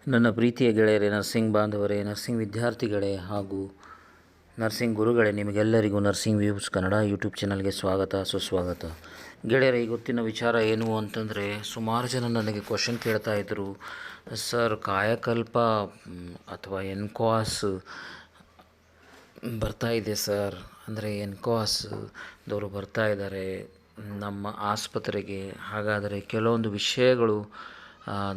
ನನ್ನ ಪ್ರೀತಿಯ ಗೆಳೆಯರೇ, ನರ್ಸಿಂಗ್ ಬಾಂಧವರೇ, ನರ್ಸಿಂಗ್ ವಿದ್ಯಾರ್ಥಿಗಳೇ ಹಾಗೂ ನರ್ಸಿಂಗ್ ಗುರುಗಳೇ, ನಿಮಗೆಲ್ಲರಿಗೂ ನರ್ಸಿಂಗ್ ವ್ಯೂಸ್ ಕನ್ನಡ ಯೂಟ್ಯೂಬ್ ಚಾನಲ್ಗೆ ಸ್ವಾಗತ ಸುಸ್ವಾಗತ. ಗೆಳೆಯರೇ, ಇವತ್ತಿನ ವಿಚಾರ ಏನು ಅಂತಂದರೆ, ಸುಮಾರು ಜನ ನನಗೆ ಕ್ವಶನ್ ಕೇಳ್ತಾ ಇದ್ದರು, ಸರ್ ಕಾಯಕಲ್ಪ ಅಥವಾ ಎನ್ಕಾಸ್ ಬರ್ತಾ ಇದೆ ಸರ್, ಅಂದರೆ ಎನ್ಕಾಸ್ದವರು ಬರ್ತಾ ಇದ್ದಾರೆ ನಮ್ಮ ಆಸ್ಪತ್ರೆಗೆ. ಹಾಗಾದರೆ ಕೆಲವೊಂದು ವಿಷಯಗಳು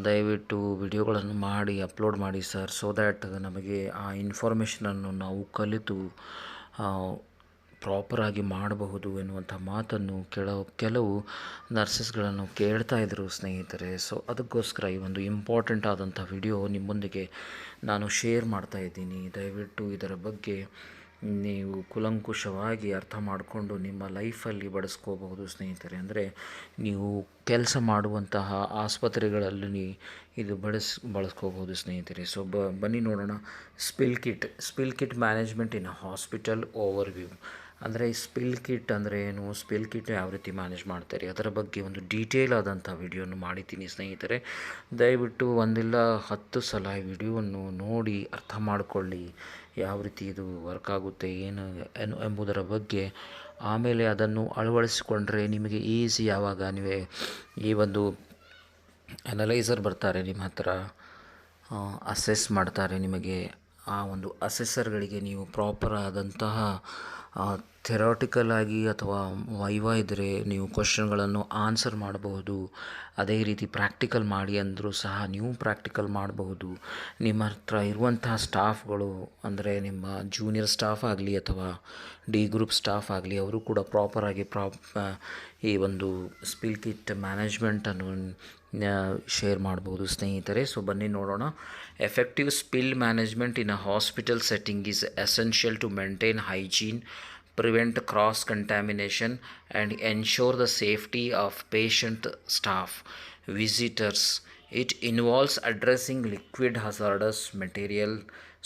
ದಯವಿಟ್ಟು ವಿಡಿಯೋಗಳನ್ನು ಮಾಡಿ ಅಪ್ಲೋಡ್ ಮಾಡಿ ಸರ್, ಸೊ ದ್ಯಾಟ್ ನಮಗೆ ಆ ಇನ್ಫಾರ್ಮೇಷನನ್ನು ನಾವು ಕಲಿತು ಪ್ರಾಪರಾಗಿ ಮಾಡಬಹುದು ಎನ್ನುವಂಥ ಮಾತನ್ನು ಕೆಲವು ನರ್ಸಸ್ಗಳನ್ನು ಕೇಳ್ತಾ ಇದ್ದರು ಸ್ನೇಹಿತರೆ. ಸೊ ಅದಕ್ಕೋಸ್ಕರ ಈ ಒಂದು ಇಂಪಾರ್ಟೆಂಟ್ ಆದಂಥ ವಿಡಿಯೋ ನಿಮ್ಮೊಂದಿಗೆ ನಾನು ಶೇರ್ ಮಾಡ್ತಾ ಇದ್ದೀನಿ. ದಯವಿಟ್ಟು ಇದರ ಬಗ್ಗೆ ನೀವು ಕೂಲಂಕುಷವಾಗಿ ಅರ್ಥ ಮಾಡಿಕೊಂಡು ನಿಮ್ಮ ಲೈಫಲ್ಲಿ ಬಳಸ್ಕೋಬಹುದು ಸ್ನೇಹಿತರೆ. ಅಂದರೆ ನೀವು ಕೆಲಸ ಮಾಡುವಂತಹ ಆಸ್ಪತ್ರೆಗಳಲ್ಲಿ ಇದು ಬಳಸ್ಕೋಬಹುದು ಸ್ನೇಹಿತರೆ. ಸೊ ಬನ್ನಿ ನೋಡೋಣ. Spill kit management in hospital overview. ಅಂದರೆ ಸ್ಪಿಲ್ ಕಿಟ್ ಅಂದರೆ ಏನು, ಸ್ಪಿಲ್ ಕಿಟ್ ಯಾವ ರೀತಿ ಮ್ಯಾನೇಜ್ ಮಾಡ್ತಾರೆ, ಅದರ ಬಗ್ಗೆ ಒಂದು ಡೀಟೇಲ್ ಆದಂಥ ವಿಡಿಯೋನು ಮಾಡಿದ್ದೀನಿ ಸ್ನೇಹಿತರೆ. ದಯವಿಟ್ಟು ಒಂದಿಲ್ಲ 10 ಸಲ ಈ ವಿಡಿಯೋವನ್ನು ನೋಡಿ ಅರ್ಥ ಮಾಡಿಕೊಳ್ಳಿ, ಯಾವ ರೀತಿ ಇದು ವರ್ಕ್ ಆಗುತ್ತೆ ಏನು ಎಂಬುದರ ಬಗ್ಗೆ. ಆಮೇಲೆ ಅದನ್ನು ಅಳವಡಿಸಿಕೊಂಡ್ರೆ ನಿಮಗೆ ಈಸಿ. ಯಾವಾಗ ನೀವೇ ಈ ಒಂದು ಅನಲೈಸರ್ ಬರ್ತಾರೆ ನಿಮ್ಮ ಹತ್ರ, ಅಸೆಸ್ ಮಾಡ್ತಾರೆ ನಿಮಗೆ, ಆ ಒಂದು ಅಸೆಸರ್ಗಳಿಗೆ ನೀವು ಪ್ರಾಪರ್ ಆದಂತಹ ಥೆರಾಟಿಕಲ್ ಆಗಿ ಅಥವಾ ವೈವಾ ಇದ್ದರೆ ನೀವು ಕ್ವಶನ್ಗಳನ್ನು ಆನ್ಸರ್ ಮಾಡಬಹುದು. ಅದೇ ರೀತಿ ಪ್ರಾಕ್ಟಿಕಲ್ ಮಾಡಿ ಅಂದರೂ ಸಹ ನೀವು ಪ್ರಾಕ್ಟಿಕಲ್ ಮಾಡಬಹುದು. ನಿಮ್ಮ ಹತ್ರ ಇರುವಂತಹ ಸ್ಟಾಫ್ಗಳು, ಅಂದರೆ ನಿಮ್ಮ ಜೂನಿಯರ್ ಸ್ಟಾಫ್ ಆಗಲಿ ಅಥವಾ ಡಿ ಗ್ರೂಪ್ ಸ್ಟಾಫ್ ಆಗಲಿ, ಅವರು ಕೂಡ ಪ್ರಾಪರಾಗಿ ಈ ಒಂದು ಸ್ಪಿಲ್ ಕಿಟ್ ಮ್ಯಾನೇಜ್ಮೆಂಟನ್ನು ಶೇರ್ ಮಾಡ್ಬೋದು ಸ್ನೇಹಿತರೆ. ಸೊ ಬನ್ನಿ ನೋಡೋಣ. Effective spill management in a hospital setting is essential to maintain hygiene, prevent cross contamination and ensure the safety of patient, staff, visitors. It involves addressing liquid hazardous material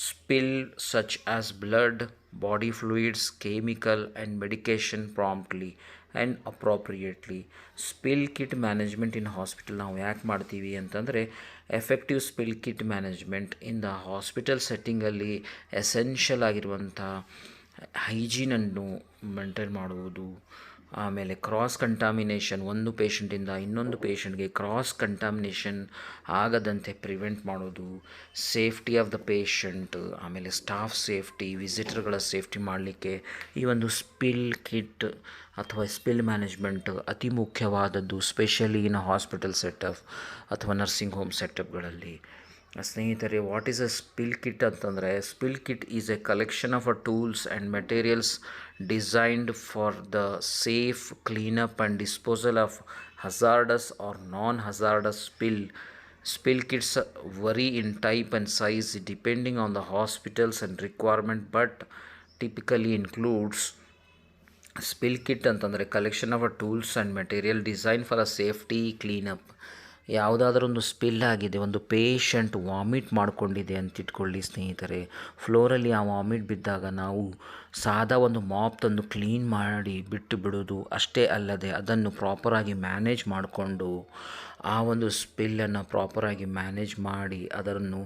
spill such as blood, body fluids, chemical and medication promptly and appropriately. Spill kit management in hospital ನಾವು ಯಾಕೆ ಮಾಡ್ತೀವಿ ಅಂತಂದರೆ, effective spill kit management in the hospital ಸೆಟ್ಟಿಂಗಲ್ಲಿ essential ಆಗಿರುವಂಥ ಹೈಜೀನನ್ನು maintain ಮಾಡುವುದು. ಆಮೇಲೆ cross contamination, ಒಂದು ಪೇಷಂಟಿಂದ ಇನ್ನೊಂದು ಪೇಷಂಟ್ಗೆ ಕ್ರಾಸ್ ಕಂಟಾಮಿನೇಷನ್ ಆಗದಂತೆ ಪ್ರಿವೆಂಟ್ ಮಾಡೋದು. ಸೇಫ್ಟಿ ಆಫ್ ದ ಪೇಷಂಟ್, ಆಮೇಲೆ ಸ್ಟಾಫ್ ಸೇಫ್ಟಿ, ವಿಸಿಟರ್ಗಳ ಸೇಫ್ಟಿ ಮಾಡಲಿಕ್ಕೆ ಈ ಒಂದು ಸ್ಪಿಲ್ ಕಿಟ್ ಅಥವಾ ಸ್ಪಿಲ್ ಮ್ಯಾನೇಜ್ಮೆಂಟ್ ಅತಿ ಮುಖ್ಯವಾದದ್ದು, ಸ್ಪೆಷಲಿ ಇನ್ ಹಾಸ್ಪಿಟಲ್ ಸೆಟಪ್ ಅಥವಾ ನರ್ಸಿಂಗ್ ಹೋಮ್ ಸೆಟಪ್ಗಳಲ್ಲಿ. ಸ್ನೇಹಿತರೆ, what is a spill kit ಅಂತಂದರೆ, spill kit is a collection of tools and materials designed for the safe cleanup and disposal of hazardous or non hazardous spill. Spill kits vary in type and size depending on the hospitals and requirement, but typically includes spill kit ಅಂತಂದರೆ collection of tools and material design for a safety cleanup. ಯಾವುದಾದ್ರೂ ಒಂದು spill ಆಗಿದೆ, ಒಂದು patient vomit ಮಾಡಿಕೊಂಡಿದೆ ಅಂತ ಇಟ್ಕೊಳ್ಳಿ ಸ್ನೇಹಿತರೆ, ಫ್ಲೋರಲ್ಲಿ ಆ ವಾಮಿಟ್ ಬಿದ್ದಾಗ ನಾವು ಸಾದಾ ಒಂದು ಮಾಪ್ ತಂದು ಕ್ಲೀನ್ ಮಾಡಿ ಬಿಟ್ಟು ಬಿಡೋದು ಅಷ್ಟೇ ಅಲ್ಲದೆ, ಅದನ್ನು ಪ್ರಾಪರಾಗಿ ಮ್ಯಾನೇಜ್ ಮಾಡಿಕೊಂಡು ಆ ಒಂದು ಸ್ಪಿಲ್ಲನ್ನು ಪ್ರಾಪರಾಗಿ ಮ್ಯಾನೇಜ್ ಮಾಡಿ ಅದನ್ನು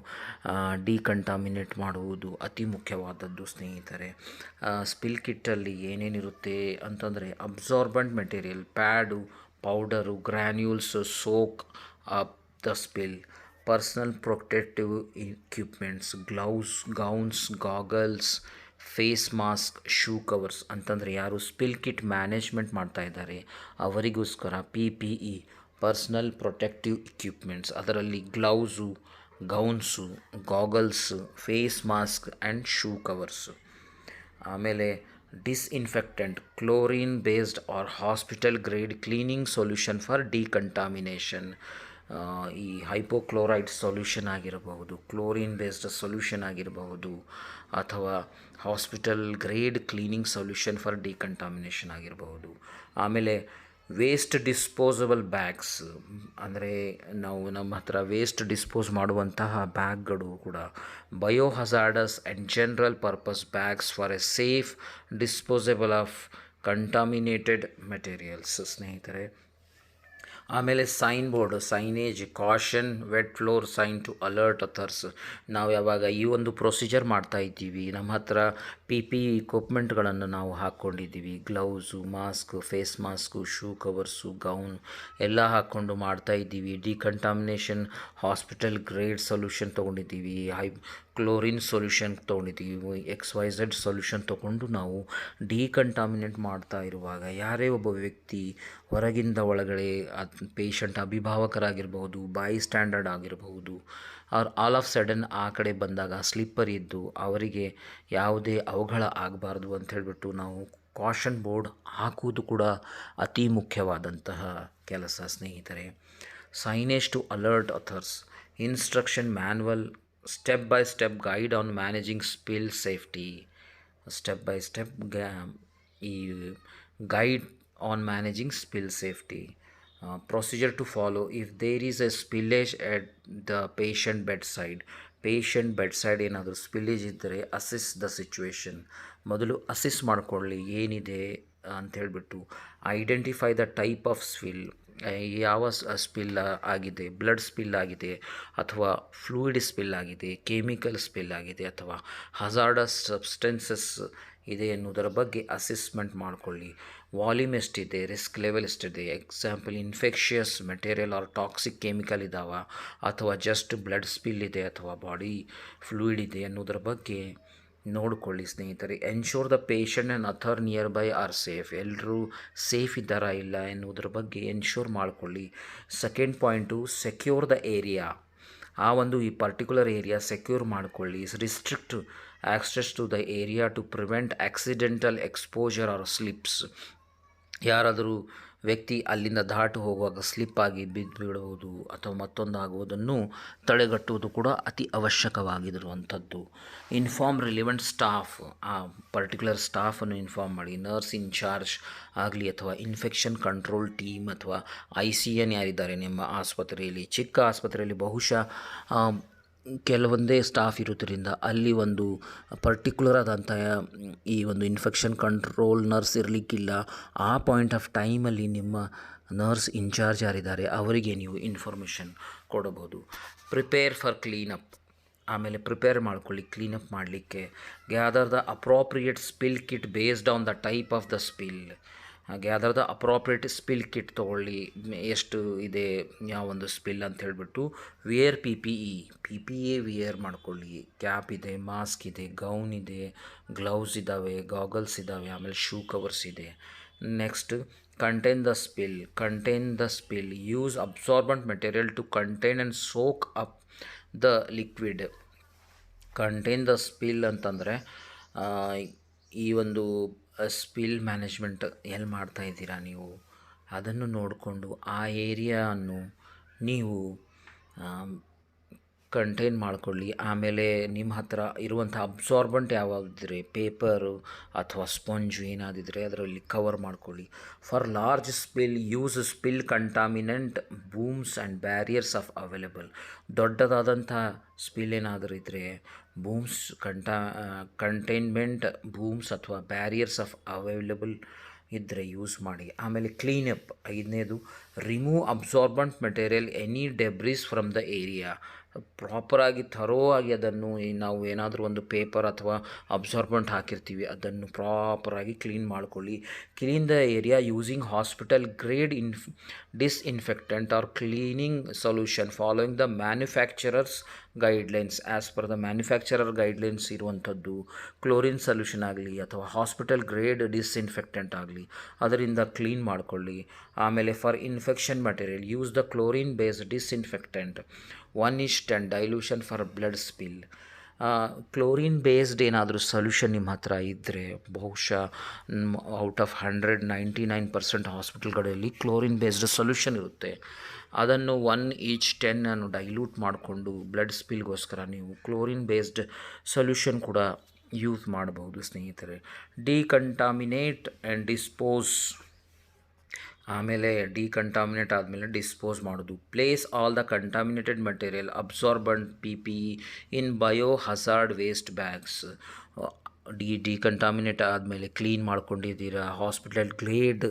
ಡಿಕಂಟಾಮಿನೇಟ್ ಮಾಡುವುದು ಅತಿ ಮುಖ್ಯವಾದದ್ದು ಸ್ನೇಹಿತರೆ. ಸ್ಪಿಲ್ ಕಿಟ್ಟಲ್ಲಿ ಏನೇನಿರುತ್ತೆ ಅಂತಂದರೆ, absorbent material, pad, powder, granules soak up the spill, personal protective equipments, gloves, gowns, goggles, face mask, shoe covers. ಅಂತಂದರೆ ಯಾರು ಸ್ಪಿಲ್ ಕಿಟ್ ಮ್ಯಾನೇಜ್ಮೆಂಟ್ ಮಾಡ್ತಾ ಇದ್ದಾರೆ ಅವರಿಗೋಸ್ಕರ PPE, ಪರ್ಸನಲ್ ಪ್ರೊಟೆಕ್ಟಿವ್ ಇಕ್ವಿಪ್ಮೆಂಟ್ಸ್, ಅದರಲ್ಲಿ gloves, gowns, goggles, face mask and shoe covers. ಆಮೇಲೆ disinfectant, chlorine based or hospital grade cleaning solution for decontamination. ಈ hypochloride solution ಆಗಿರಬಹುದು, chlorine based solution ಆಗಿರಬಹುದು, ಅಥವಾ hospital grade cleaning solution for ಡಿಕಂಟಾಮಿನೇಷನ್ ಆಗಿರಬಹುದು. ಆಮೇಲೆ waste disposable bags, ಅಂದರೆ ನಾವು ನಮ್ಮ ಹತ್ರ ವೇಸ್ಟ್ ಡಿಸ್ಪೋಸ್ ಮಾಡುವಂತಹ ಬ್ಯಾಗ್ಗಳು ಕೂಡ. Bio hazardous and general purpose bags for a safe disposable of contaminated materials ಸ್ನೇಹಿತರೆ. ಆಮೇಲೆ sign board, signage, caution, wet floor sign to alert others. ನಾವು ಯಾವಾಗ ಈ ಒಂದು ಪ್ರೊಸೀಜರ್ ಮಾಡ್ತಾ ಇದ್ದೀವಿ, ನಮ್ಮ ಹತ್ರ ಇಕ್ವಿಪ್ಮೆಂಟ್ಗಳನ್ನು ನಾವು ಹಾಕ್ಕೊಂಡಿದ್ದೀವಿ, gloves, mask, face mask, shoe covers, gown ಎಲ್ಲ ಹಾಕ್ಕೊಂಡು ಮಾಡ್ತಾ ಇದ್ದೀವಿ. ಡಿಕಂಟಾಮಿನೇಷನ್ ಹಾಸ್ಪಿಟಲ್ ಗ್ರೇಡ್ ಸೊಲ್ಯೂಷನ್ ತೊಗೊಂಡಿದ್ದೀವಿ, ಕ್ಲೋರಿನ್ ಸೊಲ್ಯೂಷನ್ ತೊಗೊಂಡಿದ್ದೀವಿ, XYZ ಸೊಲ್ಯೂಷನ್ ತೊಗೊಂಡು ನಾವು ಡಿಕಂಟಾಮಿನೇಟ್ ಮಾಡ್ತಾ ಇರುವಾಗ ಯಾರೇ ಒಬ್ಬ ವ್ಯಕ್ತಿ ಹೊರಗಿಂದ ಒಳಗಡೆ ಪೇಷಂಟ್ ಅಭಿಭಾವಕರಾಗಿರ್ಬೋದು, ಬಾಯಿ ಸ್ಟ್ಯಾಂಡರ್ಡ್ ಆಗಿರಬಹುದು, ಅವ್ರು ಆಲ್ ಆಫ್ ಸಡನ್ ಆ ಕಡೆ ಬಂದಾಗ ಸ್ಲಿಪ್ಪರ್ ಇದ್ದು ಅವರಿಗೆ ಯಾವುದೇ ಅವಘಡ ಆಗಬಾರ್ದು ಅಂತ ಹೇಳಿಬಿಟ್ಟು ನಾವು ಕಾಷನ್ ಬೋರ್ಡ್ ಹಾಕುವುದು ಕೂಡ ಅತಿ ಮುಖ್ಯವಾದಂತಹ ಕೆಲಸ ಸ್ನೇಹಿತರೆ. Signage to alert others, instruction manual, step by step guide on managing spill safety. Step by step ಈ guide on managing spill safety. Procedure to follow if there is a spillage at the patient bedside ಏನಾದರೂ spillage ಇದ್ದರೆ assess the situation. ಮೊದಲು assess ಮಾಡಿಕೊಳ್ಳಿ ಏನಿದೆ ಅಂತ ಹೇಳಿಬಿಟ್ಟು. Identify the type of spill, ಯಾವ spill ಆಗಿದೆ, ಬ್ಲಡ್ ಸ್ಪಿಲ್ ಆಗಿದೆ ಅಥವಾ ಫ್ಲೂಯಿಡ್ ಸ್ಪಿಲ್ ಆಗಿದೆ, ಕೆಮಿಕಲ್ ಸ್ಪಿಲ್ ಆಗಿದೆ ಅಥವಾ ಹಜಾರ್ಡಸ್ ಸಬ್ಸ್ಟೆನ್ಸಸ್ ಇದೆ ಎನ್ನುವುದರ ಬಗ್ಗೆ ಅಸೆಸ್ಮೆಂಟ್ ಮಾಡಿಕೊಳ್ಳಿ. ವಾಲ್ಯೂಮ್ ಎಷ್ಟಿದೆ, ರಿಸ್ಕ್ ಲೆವೆಲ್ ಎಷ್ಟಿದೆ, example infectious material or toxic chemical ಇದ್ದಾವ ಅಥವಾ ಜಸ್ಟ್ ಬ್ಲಡ್ ಸ್ಪಿಲ್ ಇದೆ ಅಥವಾ ಬಾಡಿ ಫ್ಲೂಯಿಡ್ ಇದೆ ಅನ್ನೋದರ ಬಗ್ಗೆ ನೋಡಿಕೊಳ್ಳಿ ಸ್ನೇಹಿತರೆ. Ensure the patient and other nearby are safe, ಎಲ್ಲರೂ ಸೇಫ್ ಇದ್ದಾರಾ ಇಲ್ಲ ಎನ್ನುವುದರ ಬಗ್ಗೆ ಎನ್ಶೋರ್ ಮಾಡಿಕೊಳ್ಳಿ. Second point, secure the area, ಆ ಒಂದು ಈ ಪರ್ಟಿಕ್ಯುಲರ್ ಏರಿಯಾ ಸೆಕ್ಯೂರ್ ಮಾಡಿಕೊಳ್ಳಿ. Restrict access to the area to prevent accidental exposure or slips. ಯಾರಾದರೂ ವ್ಯಕ್ತಿ ಅಲ್ಲಿಂದ ದಾಟು ಹೋಗುವಾಗ ಸ್ಲಿಪ್ಪಾಗಿ ಬಿದ್ದು ಬಿಡುವುದು ಅಥವಾ ಮತ್ತೊಂದು ಆಗುವುದನ್ನು ತಡೆಗಟ್ಟುವುದು ಕೂಡ ಅತಿ ಅವಶ್ಯಕವಾಗಿರುವಂಥದ್ದು. ಇನ್ಫಾರ್ಮ್ ರಿಲಿವೆಂಟ್ ಸ್ಟಾಫ್, ಆ ಪರ್ಟಿಕ್ಯುಲರ್ ಸ್ಟಾಫನ್ನು ಇನ್ಫಾರ್ಮ್ ಮಾಡಿ. ನರ್ಸ್ ಇನ್ಚಾರ್ಜ್ ಆಗಲಿ ಅಥವಾ ಇನ್ಫೆಕ್ಷನ್ ಕಂಟ್ರೋಲ್ ಟೀಮ್ ಅಥವಾ ICN ಯಾರಿದ್ದಾರೆ ನಿಮ್ಮ ಆಸ್ಪತ್ರೆಯಲ್ಲಿ. ಚಿಕ್ಕ ಆಸ್ಪತ್ರೆಯಲ್ಲಿ ಬಹುಶಃ ಕೆಲವೊಂದೇ ಸ್ಟಾಫ್ ಇರೋದ್ರಿಂದ ಅಲ್ಲಿ ಒಂದು ಪರ್ಟಿಕ್ಯುಲರ್ ಆದಂಥ ಈ ಒಂದು ಇನ್ಫೆಕ್ಷನ್ ಕಂಟ್ರೋಲ್ ನರ್ಸ್ ಇರಲಿಕ್ಕಿಲ್ಲ. ಆ ಪಾಯಿಂಟ್ ಆಫ್ ಟೈಮಲ್ಲಿ ನಿಮ್ಮ ನರ್ಸ್ ಇನ್ಚಾರ್ಜ್ ಯಾರಿದ್ದಾರೆ ಅವರಿಗೆ ನೀವು ಇನ್ಫಾರ್ಮೇಷನ್ ಕೊಡಬಹುದು. ಪ್ರಿಪೇರ್ ಫಾರ್ ಕ್ಲೀನಪ್, ಆಮೇಲೆ ಪ್ರಿಪೇರ್ ಮಾಡ್ಕೊಳ್ಳಿ ಕ್ಲೀನಪ್ ಮಾಡಲಿಕ್ಕೆ. Gather the appropriate spill kit based on the type of the spill. Gather the appropriate spill kit ತೊಗೊಳ್ಳಿ, ಎಷ್ಟು ಇದೆ ಯಾವೊಂದು ಸ್ಪಿಲ್ ಅಂತ ಹೇಳಿಬಿಟ್ಟು. ವೇರ್ PPE ವೇರ್ ಮಾಡ್ಕೊಳ್ಳಿ. ಕ್ಯಾಪ್ ಇದೆ, ಮಾಸ್ಕ್ ಇದೆ, ಗೌನ್ ಇದೆ, ಗ್ಲೌಸ್ ಇದ್ದಾವೆ, ಗಾಗಲ್ಸ್ ಇದ್ದಾವೆ, ಆಮೇಲೆ ಶೂ ಕವರ್ಸ್ ಇದೆ. Next, contain the spill, use absorbent material to contain and soak up the liquid. Contain the spill ಅಂತಂದರೆ ಈ ಒಂದು ಸ್ಪಿಲ್ ಮ್ಯಾನೇಜ್ಮೆಂಟ್ ಎಲ್ಲಿ ಮಾಡ್ತಾ ಇದ್ದೀರಾ ನೀವು ಅದನ್ನು ನೋಡಿಕೊಂಡು ಆ ಏರಿಯಾವನ್ನು ನೀವು ಕಂಟೈನ್ ಮಾಡಿಕೊಳ್ಳಿ. ಆಮೇಲೆ ನಿಮ್ಮ ಹತ್ರ ಇರುವಂಥ ಅಬ್ಸಾರ್ಬೆಂಟ್ ಯಾವುದಿದ್ರೆ ಪೇಪರು ಅಥವಾ ಸ್ಪಂಜು ಏನಾದಿದ್ರೆ ಅದರಲ್ಲಿ ಕವರ್ ಮಾಡಿಕೊಳ್ಳಿ. For large spill use spill contaminant booms and barriers of available. ದೊಡ್ಡದಾದಂಥ ಸ್ಪಿಲ್ ಏನಾದರೂ ಇದ್ದರೆ ಬೂಮ್ಸ್ ಕಂಟೈನ್ಮೆಂಟ್ ಬೂಮ್ಸ್ ಅಥವಾ ಬ್ಯಾರಿಯರ್ಸ್ ಆಫ್ ಅವೈಲೇಬಲ್ ಇದ್ದರೆ ಯೂಸ್ ಮಾಡಿ. ಆಮೇಲೆ ಕ್ಲೀನಪ್, 5ನೇದು, remove absorbent material any debris from the area. ಪ್ರಾಪರಾಗಿ ಥರೋ ಆಗಿ ಅದನ್ನು ನಾವು ಏನಾದರೂ ಒಂದು ಪೇಪರ್ ಅಥವಾ ಅಬ್ಸಾರ್ಬೆಂಟ್ ಹಾಕಿರ್ತೀವಿ ಅದನ್ನು ಪ್ರಾಪರಾಗಿ ಕ್ಲೀನ್ ಮಾಡ್ಕೊಳ್ಳಿ. Clean the area using hospital grade disinfectant or cleaning solution following the manufacturer's guidelines. As per the manufacturer guidelines ಇರುವಂಥದ್ದು ಕ್ಲೋರಿನ್ ಸೊಲ್ಯೂಷನ್ ಆಗಲಿ ಅಥವಾ ಹಾಸ್ಪಿಟಲ್ ಗ್ರೇಡ್ ಡಿಸ್ಇನ್ಫೆಕ್ಟೆಂಟ್ ಆಗಲಿ ಅದರಿಂದ ಕ್ಲೀನ್ ಮಾಡಿಕೊಳ್ಳಿ. ಆಮೇಲೆ for infection material use the chlorine based disinfectant 1:10 dilution for blood spill. Chlorine based ಏನಾದರೂ solution ನಿಮ್ಮ ಹತ್ರ ಇದ್ದರೆ ಬಹುಶಃ ಔಟ್ ಆಫ್ 99% ಹಾಸ್ಪಿಟಲ್ಗಳಲ್ಲಿ ಕ್ಲೋರಿನ್ ಬೇಸ್ಡ್ ಸೊಲ್ಯೂಷನ್ ಇರುತ್ತೆ. ಅದನ್ನು 1:10 ಅನ್ನು ಡೈಲ್ಯೂಟ್ ಮಾಡಿಕೊಂಡು ಬ್ಲಡ್ ಸ್ಪಿಲ್ಗೋಸ್ಕರ ನೀವು ಕ್ಲೋರಿನ್ ಬೇಸ್ಡ್ ಸೊಲ್ಯೂಷನ್ ಕೂಡ ಯೂಸ್ ಮಾಡಬಹುದು ಸ್ನೇಹಿತರೆ. ಡಿಕಂಟಾಮಿನೇಟ್ ಆ್ಯಂಡ್ ಡಿಸ್ಪೋಸ್, ಆಮೇಲೆ ಡಿಕಂಟಾಮಿನೇಟ್ ಆದಮೇಲೆ ಡಿಸ್ಪೋಸ್ ಮಾಡೋದು. Place all the contaminated material absorbent PPE in biohazard waste bags. Decontaminate ಆದಮೇಲೆ ಕ್ಲೀನ್ ಮಾಡ್ಕೊಂಡಿದ್ದೀರಾ, ಹಾಸ್ಪಿಟಲ್ ಗ್ರೇಡ್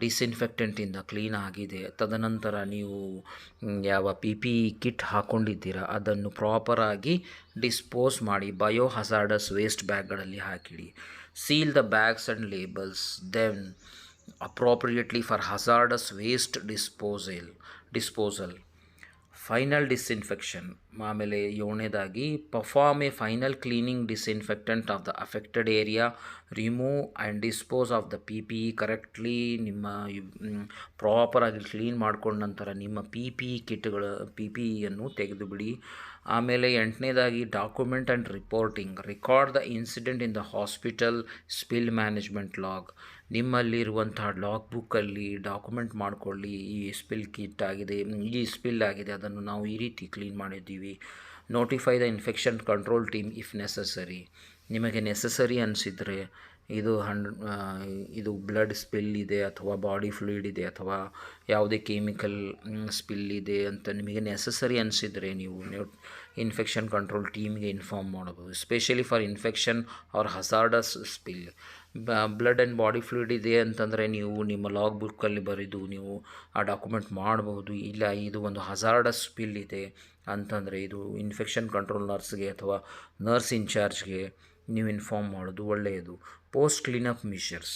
ಡಿಸ್ಇನ್ಫೆಕ್ಟೆಂಟಿಂದ ಕ್ಲೀನ್ ಆಗಿದೆ, ತದನಂತರ ನೀವು ಯಾವ ಪಿ ಪಿ ಇ ಕಿಟ್ ಹಾಕ್ಕೊಂಡಿದ್ದೀರಾ ಅದನ್ನು ಪ್ರಾಪರಾಗಿ ಡಿಸ್ಪೋಸ್ ಮಾಡಿ ಬಯೋ ಹಜಾರ್ಡಸ್ ವೇಸ್ಟ್ ಬ್ಯಾಗ್ಗಳಲ್ಲಿ ಹಾಕಿಡಿ. Seal the bags and labels then appropriately for hazardous waste disposal. Final disinfection, ಆಮೇಲೆ ಏಳನೇದಾಗಿ perform a final cleaning disinfectant of the affected area, remove and dispose of the P P E correctly. ನಿಮ್ಮ ಪ್ರಾಪರಾಗಿ clean ಮಾಡ್ಕೊಂಡ ನಂತರ ನಿಮ್ಮ P P ಇಯನ್ನು ತೆಗೆದುಬಿಡಿ. ಆಮೇಲೆ ಎಂಟನೇದಾಗಿ document and record the incident in the hospital spill management log. ನಿಮ್ಮಲ್ಲಿರುವಂತಹ ಲಾಗ್ ಬುಕ್ಕಲ್ಲಿ ಡಾಕ್ಯುಮೆಂಟ್ ಮಾಡಿಕೊಳ್ಳಿ, ಈ ಸ್ಪಿಲ್ ಆಗಿದೆ ಅದನ್ನು ನಾವು ಈ ರೀತಿ ಕ್ಲೀನ್ ಮಾಡಿದ್ದೀವಿ. Notify the infection control team if necessary. ನಿಮಗೆ ನೆಸಸರಿ ಅನಿಸಿದರೆ ಇದು ಬ್ಲಡ್ ಸ್ಪಿಲ್ ಇದೆ ಅಥವಾ ಬಾಡಿ ಫ್ಲೂಯಿಡ್ ಇದೆ ಅಥವಾ ಯಾವುದೇ ಕೆಮಿಕಲ್ ಸ್ಪಿಲ್ ಇದೆ ಅಂತ ನಿಮಗೆ ನೆಸಸರಿ ಅನಿಸಿದರೆ ನೀವು ಇನ್ಫೆಕ್ಷನ್ ಕಂಟ್ರೋಲ್ ಟೀಮ್ಗೆ ಇನ್ಫಾರ್ಮ್ ಮಾಡಬಹುದು. Specially for infection or hazardous spill. Blood and body fluid ಇದೆ ಅಂತಂದರೆ ನೀವು ನಿಮ್ಮ ಲಾಗ್ ಬುಕ್ಕಲ್ಲಿ ಬರೆದು ನೀವು ಆ ಡಾಕ್ಯುಮೆಂಟ್ ಮಾಡಬಹುದು. ಇಲ್ಲ ಇದು ಒಂದು ಹಜಾರ್ಡಸ್ ಸ್ಪಿಲ್ ಇದೆ ಅಂತಂದರೆ ಇದು ಇನ್ಫೆಕ್ಷನ್ ಕಂಟ್ರೋಲ್ ನರ್ಸ್ಗೆ ಅಥವಾ ನರ್ಸ್ ಇನ್ಚಾರ್ಜ್ಗೆ ನೀವು ಇನ್ಫಾರ್ಮ್ ಮಾಡೋದು ಒಳ್ಳೆಯದು. Post cleanup measures.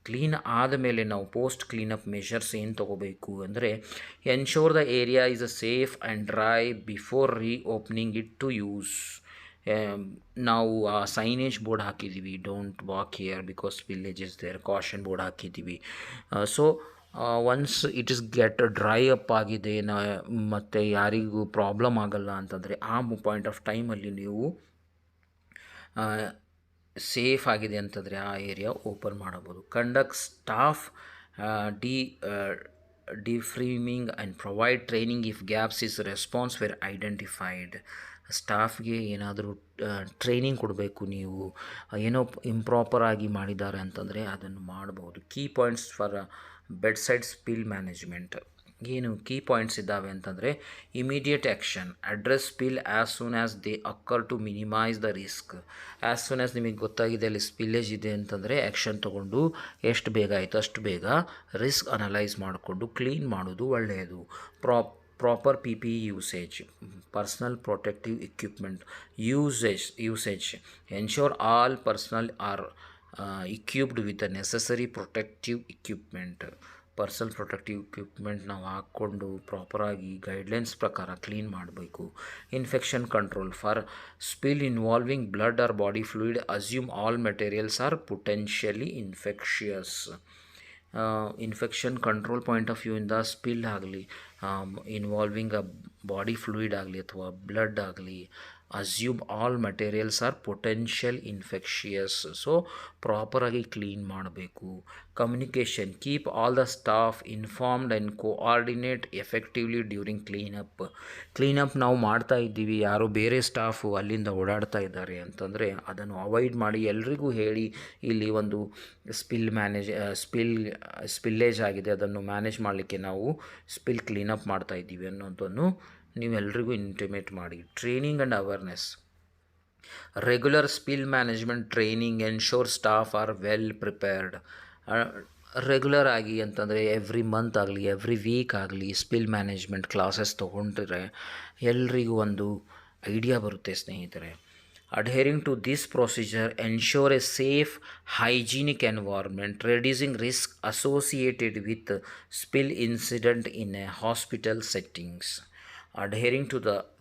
ಕ್ಲೀನ್ ಆದಮೇಲೆ ನಾವು ಪೋಸ್ಟ್ ಕ್ಲೀನಪ್ ಮೆಷರ್ಸ್ ಏನು ತೊಗೋಬೇಕು ಅಂದರೆ, ensure the area is a safe and dry before opening it to use. ನಾವು ಆ ಸೈನೇಜ್ ಬೋರ್ಡ್ ಹಾಕಿದ್ದೀವಿ, don't walk here because village is there, caution board ಹಾಕಿದ್ದೀವಿ. So once it is get dry up ಆಗಿದೆ ಮತ್ತು ಯಾರಿಗೂ problem ಆಗಲ್ಲ ಅಂತಂದರೆ ಆ ಪಾಯಿಂಟ್ ಆಫ್ ಟೈಮಲ್ಲಿ ನೀವು ಸೇಫ್ ಆಗಿದೆ ಅಂತಂದರೆ ಆ ಏರಿಯಾ ಓಪನ್ ಮಾಡಬಹುದು. Conduct staff debriefing and provide training if gaps is response were identified. ಸ್ಟಾಫ್ಗೆ ಏನಾದರೂ ಟ್ರೈನಿಂಗ್ ಕೊಡಬೇಕು, ನೀವು ಏನೋ ಇಂಪ್ರಾಪರಾಗಿ ಮಾಡಿದ್ದಾರೆ ಅಂತಂದರೆ ಅದನ್ನು ಮಾಡಬಹುದು. Key points for bed side spill management. ಏನು ಕೀ ಪಾಯಿಂಟ್ಸ್ ಇದ್ದಾವೆ ಅಂತಂದರೆ, immediate action, address spill as soon as they occur to minimize the risk. As soon as ನಿಮಗೆ ಗೊತ್ತಾಗಿದೆ ಅಲ್ಲಿ ಸ್ಪಿಲ್ಲೇಜ್ ಇದೆ ಅಂತಂದರೆ ಆ್ಯಕ್ಷನ್ ತೊಗೊಂಡು ಎಷ್ಟು ಬೇಗ ಆಯಿತು ಅಷ್ಟು ಬೇಗ ರಿಸ್ಕ್ ಅನಲೈಸ್ ಮಾಡಿಕೊಂಡು ಕ್ಲೀನ್ ಮಾಡೋದು ಒಳ್ಳೆಯದು. Proper P P E usage, personal protective equipment usage. Ensure all personal are equipped with the necessary protective equipment. Personal protective equipment ನಾವು ಹಾಕ್ಕೊಂಡು ಪ್ರಾಪರಾಗಿ ಗೈಡ್ಲೈನ್ಸ್ ಪ್ರಕಾರ ಕ್ಲೀನ್ ಮಾಡಬೇಕು. Infection control for spill involving blood or body fluid, assume all materials are potentially infectious. Infection control point of ವ್ಯೂಯಿಂದ spill ಆಗಲಿ, involving a body fluid ಆಗಲಿ ಅಥವಾ blood ಆಗಲಿ, assume all materials are potential infectious. So ಪ್ರಾಪರಾಗಿ clean ಮಾಡಬೇಕು. Communication, keep all the staff informed and coordinate effectively during cleanup ನಾವು ಮಾಡ್ತಾ ಇದ್ದೀವಿ, ಯಾರೋ ಬೇರೆ ಸ್ಟಾಫು ಅಲ್ಲಿಂದ ಓಡಾಡ್ತಾ ಇದ್ದಾರೆ ಅಂತಂದರೆ ಅದನ್ನು ಅವಾಯ್ಡ್ ಮಾಡಿ ಎಲ್ರಿಗೂ ಹೇಳಿ ಇಲ್ಲಿ ಒಂದು ಸ್ಪಿಲ್ಲೇಜ್ ಆಗಿದೆ, ಅದನ್ನು ಮ್ಯಾನೇಜ್ ಮಾಡಲಿಕ್ಕೆ ನಾವು ಸ್ಪಿಲ್ ಕ್ಲೀನಪ್ ಮಾಡ್ತಾ ಇದ್ದೀವಿ ಅನ್ನೋದನ್ನು ನೀವೆಲ್ಲರಿಗೂ ಇಂಟಿಮೇಟ್ ಮಾಡಿ. Training and awareness. Regular spill management training ensure staff R well prepared. Regular ಆಗಿ ಅಂತಂದರೆ ಎವ್ರಿ ಮಂತ್ ಆಗಲಿ ಎವ್ರಿ ವೀಕ್ ಆಗಲಿ ಸ್ಪಿಲ್ ಮ್ಯಾನೇಜ್ಮೆಂಟ್ ಕ್ಲಾಸಸ್ ತೊಗೊಂಡ್ರೆ ಎಲ್ರಿಗೂ ಒಂದು ಐಡಿಯಾ ಬರುತ್ತೆ ಸ್ನೇಹಿತರೆ. Adhering to this procedure ensure a safe, hygienic environment, reducing risk associated with spill incident in a hospital settings. Adhering to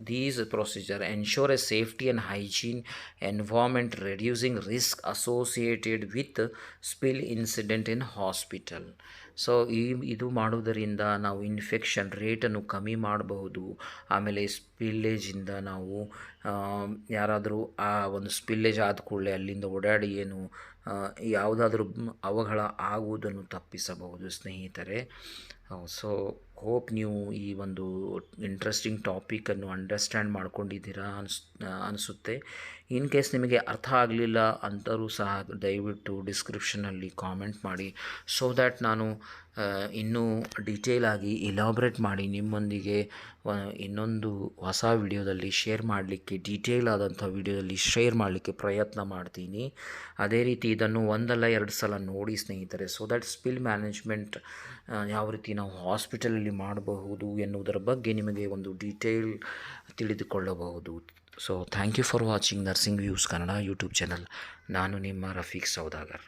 these procedure ensure a safety and hygiene environment, reducing risk associated with spill incident in hospital. So ಇದು ಮಾಡೋದರಿಂದ ನಾವು infection ರೇಟನ್ನು ಕಮ್ಮಿ ಮಾಡಬಹುದು. ಆಮೇಲೆ ಸ್ಪಿಲ್ಲೇಜಿಂದ ನಾವು ಯಾರಾದರೂ ಆ ಒಂದು ಸ್ಪಿಲ್ಲೇಜ್ ಆದ ಕೂಡಲೇ ಅಲ್ಲಿಂದ ಓಡಾಡಿ ಏನು ಯಾವುದಾದ್ರೂ ಅವಘಡ ಆಗುವುದನ್ನು ತಪ್ಪಿಸಬಹುದು ಸ್ನೇಹಿತರೆ. ಸೊ ಹೋಪ್ ನೀವು ಈ ಒಂದು ಇಂಟ್ರೆಸ್ಟಿಂಗ್ ಟಾಪಿಕನ್ನು ಅಂಡರ್ಸ್ಟ್ಯಾಂಡ್ ಮಾಡ್ಕೊಂಡಿದ್ದೀರಾ ಅನಿಸುತ್ತೆ. ಇನ್ ಕೇಸ್ ನಿಮಗೆ ಅರ್ಥ ಆಗಲಿಲ್ಲ ಅಂದರೂ ಸಹ ದಯವಿಟ್ಟು ಡಿಸ್ಕ್ರಿಪ್ಷನಲ್ಲಿ ಕಾಮೆಂಟ್ ಮಾಡಿ, ಸೊ ದ್ಯಾಟ್ ನಾನು ಇನ್ನೂ ಡೀಟೇಲಾಗಿ ಇಲಾಬ್ರೇಟ್ ಮಾಡಿ ನಿಮ್ಮೊಂದಿಗೆ ಇನ್ನೊಂದು ಹೊಸ ವಿಡಿಯೋದಲ್ಲಿ ಶೇರ್ ಮಾಡಲಿಕ್ಕೆ, ಡೀಟೇಲ್ ಆದಂಥ ವಿಡಿಯೋದಲ್ಲಿ ಶೇರ್ ಮಾಡಲಿಕ್ಕೆ ಪ್ರಯತ್ನ ಮಾಡ್ತೀನಿ. ಅದೇ ರೀತಿ ಇದನ್ನು ಒಂದಲ್ಲ ಎರಡು ಸಲ ನೋಡಿ ಸ್ನೇಹಿತರೆ, ಸೊ ದ್ಯಾಟ್ ಸ್ಪಿಲ್ ಮ್ಯಾನೇಜ್ಮೆಂಟ್ ಯಾವ ರೀತಿ ನಾವು ಹಾಸ್ಪಿಟಲಲ್ಲಿ ಮಾಡಬಹುದು ಎನ್ನುವುದರ ಬಗ್ಗೆ ನಿಮಗೆ ಒಂದು ಡೀಟೇಲ್ ತಿಳಿದುಕೊಳ್ಳಬಹುದು. So thank you for watching nursing views Kannada YouTube channel. ನಾನು ನಿಮ್ಮ ರಫೀಕ್ ಸೌದಾಗರ್.